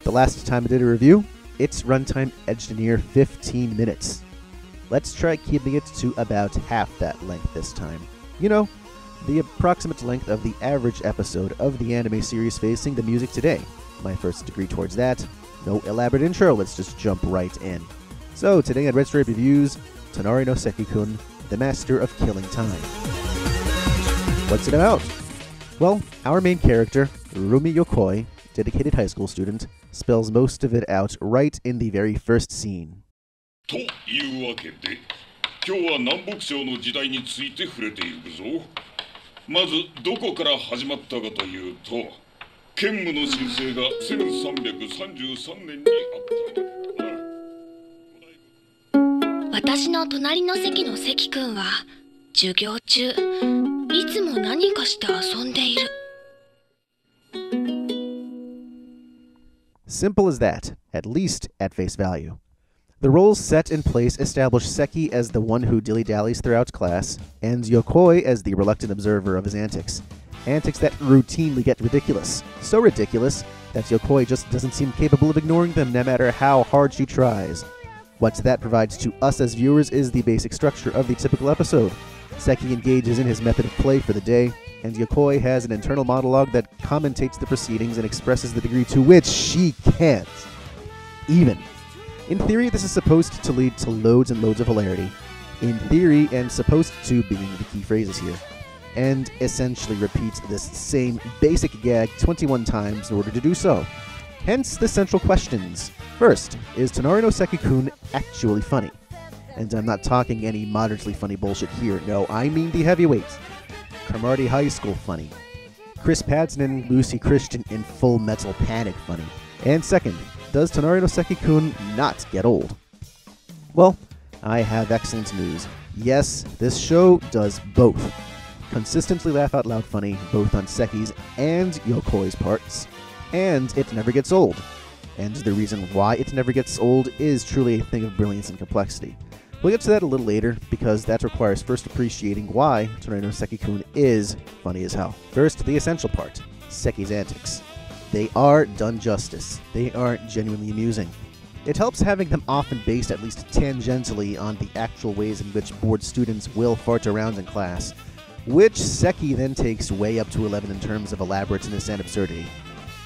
The last time I did a review, its runtime edged near 15 minutes. Let's try keeping it to about half that length this time. You know, the approximate length of the average episode of the anime series facing the music today. My first degree towards that. No elaborate intro, let's just jump right in. So, today on RedStripe Reviews, Tonari no Seki-kun, the Master of Killing Time. What's it about? Well, our main character, Rumi Yokoi, dedicated high school student, spells most of it out right in the very first scene. というわけで、今日は南北朝の時代について触れていくぞ。まずどこから始まったかというと、剣務の申請が1333年にあった。私の隣の席の関君は授業中いつも何かして遊んでいる。 Simple as that, at least at face value. The roles set in place establish Seki as the one who dilly-dallies throughout class, and Yokoi as the reluctant observer of his antics. Antics that routinely get ridiculous. So ridiculous that Yokoi just doesn't seem capable of ignoring them no matter how hard she tries. What that provides to us as viewers is the basic structure of the typical episode. Seki engages in his method of play for the day, and Yokoi has an internal monologue that commentates the proceedings and expresses the degree to which she can't. Even. In theory, this is supposed to lead to loads and loads of hilarity. In theory, and supposed to being the key phrases here. And essentially repeats this same basic gag 21 times in order to do so. Hence the central questions. First, is Tonari no Seki-kun actually funny? And I'm not talking any moderately funny bullshit here. No, I mean the heavyweights. Cromartie High School funny. Chris Padson and Lucy Christian in Full Metal Panic funny. And second, does Tonari no Seki-kun not get old? Well, I have excellent news. Yes, this show does both. Consistently laugh out loud funny, both on Seki's and Yokoi's parts, and it never gets old. And the reason why it never gets old is truly a thing of brilliance and complexity. We'll get to that a little later, because that requires first appreciating why Tonari no Seki-kun is funny as hell. First, the essential part, Seki's antics. They are done justice. They are genuinely amusing. It helps having them often based at least tangentially on the actual ways in which bored students will fart around in class, which Seki then takes way up to 11 in terms of elaborateness and absurdity.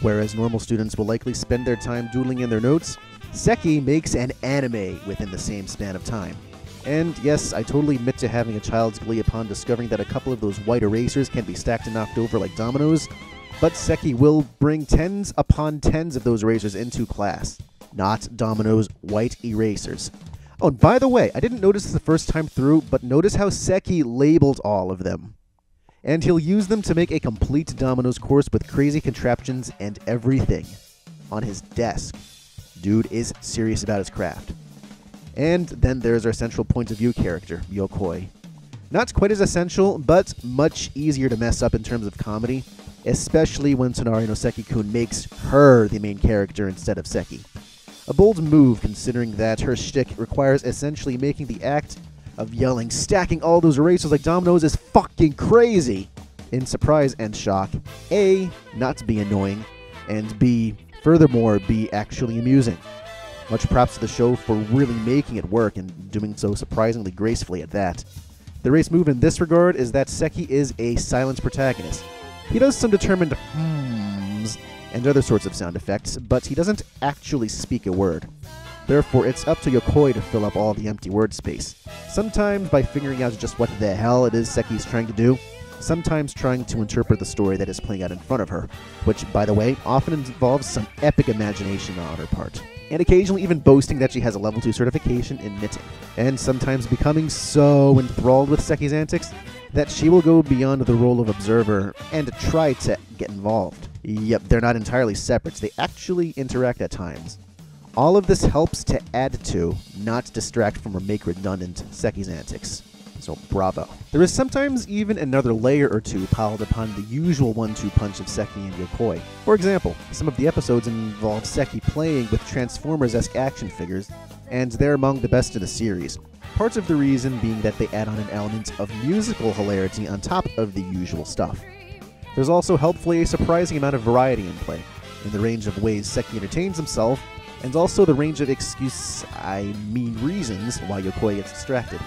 Whereas normal students will likely spend their time doodling in their notes, Seki makes an anime within the same span of time. And yes, I totally admit to having a child's glee upon discovering that a couple of those white erasers can be stacked and knocked over like dominoes, but Seki will bring tens upon tens of those erasers into class. Not dominoes, white erasers. Oh, and by the way, I didn't notice this the first time through, but notice how Seki labeled all of them. And he'll use them to make a complete dominoes course with crazy contraptions and everything on his desk. Dude is serious about his craft. And then there's our central point of view character, Yokoi. Not quite as essential, but much easier to mess up in terms of comedy, especially when Tonari no Seki-kun makes her the main character instead of Seki. A bold move, considering that her shtick requires essentially making the act of yelling, stacking all those erasers like dominoes is fucking crazy! In surprise and shock, A, not be annoying, and B, furthermore, be actually amusing. Much props to the show for really making it work and doing so surprisingly gracefully at that. The race move in this regard is that Seki is a silent protagonist. He does some determined hmms and other sorts of sound effects, but he doesn't actually speak a word. Therefore, it's up to Yokoi to fill up all the empty word space. Sometimes by figuring out just what the hell it is Seki's trying to do, sometimes trying to interpret the story that is playing out in front of her, which, by the way, often involves some epic imagination on her part, and occasionally even boasting that she has a level 2 certification in knitting, and sometimes becoming so enthralled with Seki's antics that she will go beyond the role of observer and try to get involved. Yep, they're not entirely separate, they actually interact at times. All of this helps to add to, not distract from or make redundant, Seki's antics. So bravo. There is sometimes even another layer or two piled upon the usual 1-2 punch of Seki and Yokoi. For example, some of the episodes involve Seki playing with Transformers-esque action figures, and they're among the best in the series. Part of the reason being that they add on an element of musical hilarity on top of the usual stuff. There's also helpfully a surprising amount of variety in play. in the range of ways Seki entertains himself, and also the range of reasons why Yokoi gets distracted.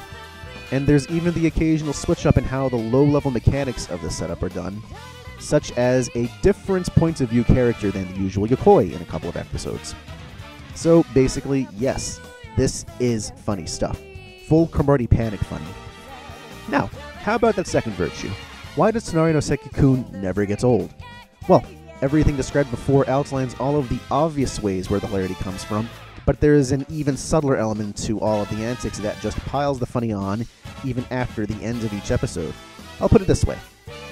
And there's even the occasional switch up in how the low-level mechanics of the setup are done, such as a different point of view character than the usual Yokoi in a couple of episodes. So basically, yes, this is funny stuff. Full Cromartie Panic funny. Now, how about that second virtue? Why does Tonari no Seki-kun never gets old? Well, everything described before outlines all of the obvious ways where the hilarity comes from, but there is an even subtler element to all of the antics that just piles the funny on, even after the end of each episode. I'll put it this way.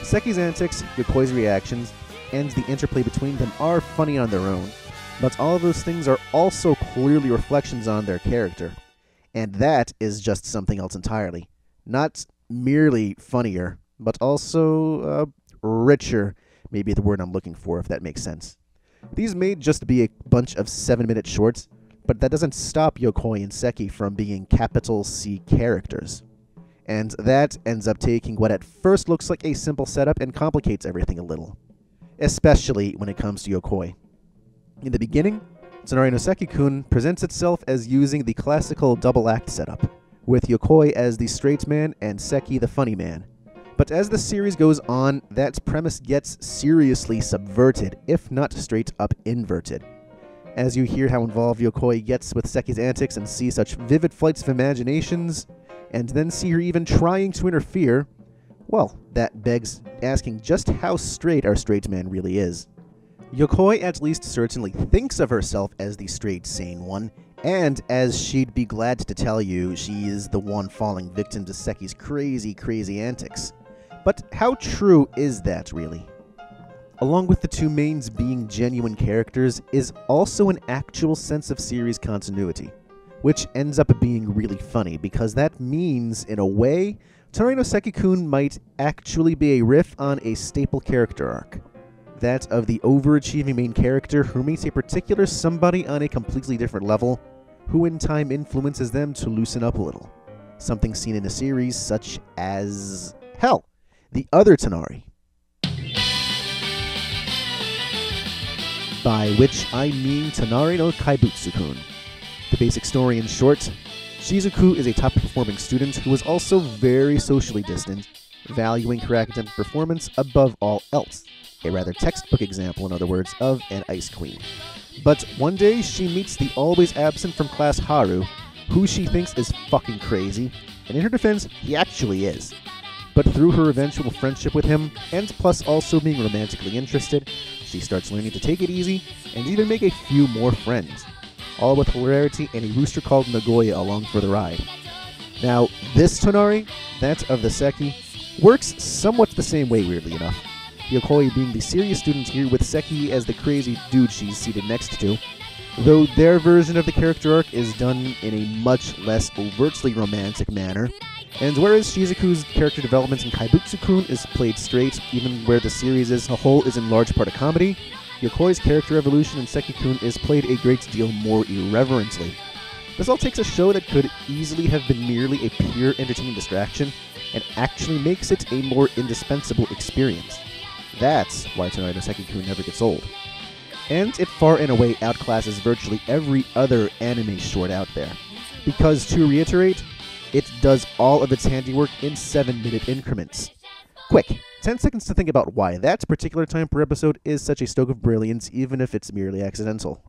Seki's antics, Yokoi's reactions, and the interplay between them are funny on their own, but all of those things are also clearly reflections on their character. And that is just something else entirely. Not merely funnier, but also richer, maybe the word I'm looking for, if that makes sense. These may just be a bunch of 7-minute shorts, but that doesn't stop Yokoi and Seki from being capital C characters. And that ends up taking what at first looks like a simple setup and complicates everything a little. Especially when it comes to Yokoi. In the beginning, Tonari no Seki-kun presents itself as using the classical double-act setup, with Yokoi as the straight man and Seki the funny man. But as the series goes on, that premise gets seriously subverted, if not straight up inverted. As you hear how involved Yokoi gets with Seki's antics and see such vivid flights of imaginations, and then see her even trying to interfere, well, that begs asking just how straight our straight man really is. Yokoi at least certainly thinks of herself as the straight, sane one, and as she'd be glad to tell you, she is the one falling victim to Seki's crazy, crazy antics. But how true is that, really? Along with the two mains being genuine characters is also an actual sense of series continuity, which ends up being really funny, because that means, in a way, Tonari no Seki-kun might actually be a riff on a staple character arc. That of the overachieving main character who meets a particular somebody on a completely different level, who in time influences them to loosen up a little. Something seen in a series such as, hell, the other Tonari. By which I mean Tonari no Kaibutsu-kun. The basic story in short, Shizuku is a top-performing student who is also very socially distant, valuing her academic performance above all else. A rather textbook example, in other words, of an ice queen. But one day, she meets the always absent from class Haru, who she thinks is fucking crazy, and in her defense, he actually is. But through her eventual friendship with him, and plus also being romantically interested, she starts learning to take it easy, and even make a few more friends. All with hilarity and a rooster called Nagoya along for the ride. Now, this Tonari, that of the Seki, works somewhat the same way, weirdly enough. Yokoi being the serious student here, with Seki as the crazy dude she's seated next to, though their version of the character arc is done in a much less overtly romantic manner. And whereas Shizuku's character development in Kaibutsu-kun is played straight, even where the series as a whole is in large part a comedy, Yokoi's character evolution in Seki-kun is played a great deal more irreverently. This all takes a show that could easily have been merely a pure entertaining distraction, and actually makes it a more indispensable experience. That's why Tonari no Seki-kun never gets old. And it far and away outclasses virtually every other anime short out there. Because, to reiterate, it does all of its handiwork in 7-minute increments. Quick, 10 seconds to think about why that particular time per episode is such a stroke of brilliance, even if it's merely accidental.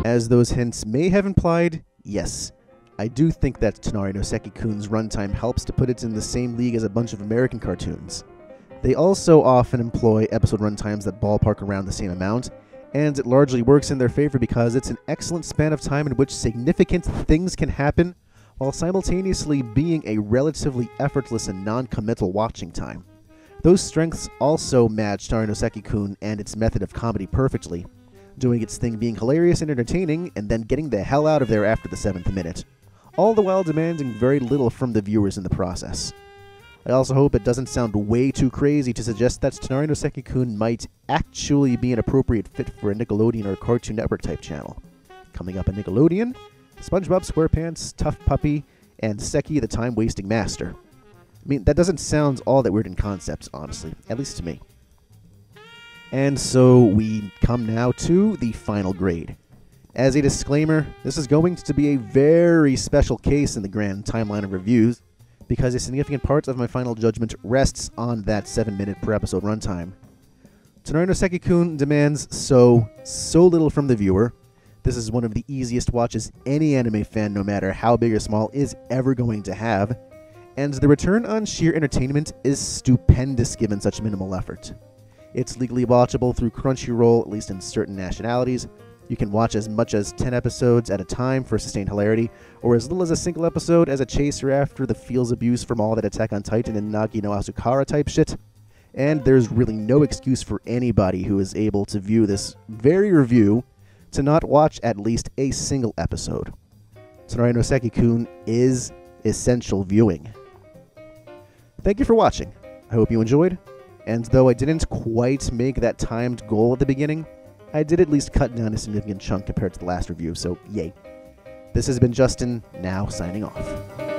As those hints may have implied, yes, I do think that Tonari no Seki-kun's runtime helps to put it in the same league as a bunch of American cartoons. They also often employ episode runtimes that ballpark around the same amount, and it largely works in their favor because it's an excellent span of time in which significant things can happen, while simultaneously being a relatively effortless and non-committal watching time. Those strengths also match Tonari no Seki-kun and its method of comedy perfectly, doing its thing being hilarious and entertaining, and then getting the hell out of there after the 7th minute, all the while demanding very little from the viewers in the process. I also hope it doesn't sound way too crazy to suggest that Tonari no Seki-kun might actually be an appropriate fit for a Nickelodeon or Cartoon Network type channel. Coming up on Nickelodeon, SpongeBob SquarePants, Tough Puppy, and Seki the Time-Wasting Master. I mean, that doesn't sound all that weird in concept, honestly, at least to me. And so we come now to the final grade. As a disclaimer, this is going to be a very special case in the grand timeline of reviews, because a significant part of my final judgment rests on that 7-minute per episode runtime. Tonari no Seki-kun demands so little from the viewer. This is one of the easiest watches any anime fan, no matter how big or small, is ever going to have, and the return on sheer entertainment is stupendous given such minimal effort. It's legally watchable through Crunchyroll, at least in certain nationalities. You can watch as much as 10 episodes at a time for sustained hilarity, or as little as a single episode as a chaser after the feels abuse from all that Attack on Titan and Nagi no Asukara type shit. And there's really no excuse for anybody who is able to view this very review to not watch at least a single episode. Tonari no Seki-kun is essential viewing. Thank you for watching. I hope you enjoyed, and though I didn't quite make that timed goal at the beginning, I did at least cut down a significant chunk compared to the last review, so yay. This has been Justin, now signing off.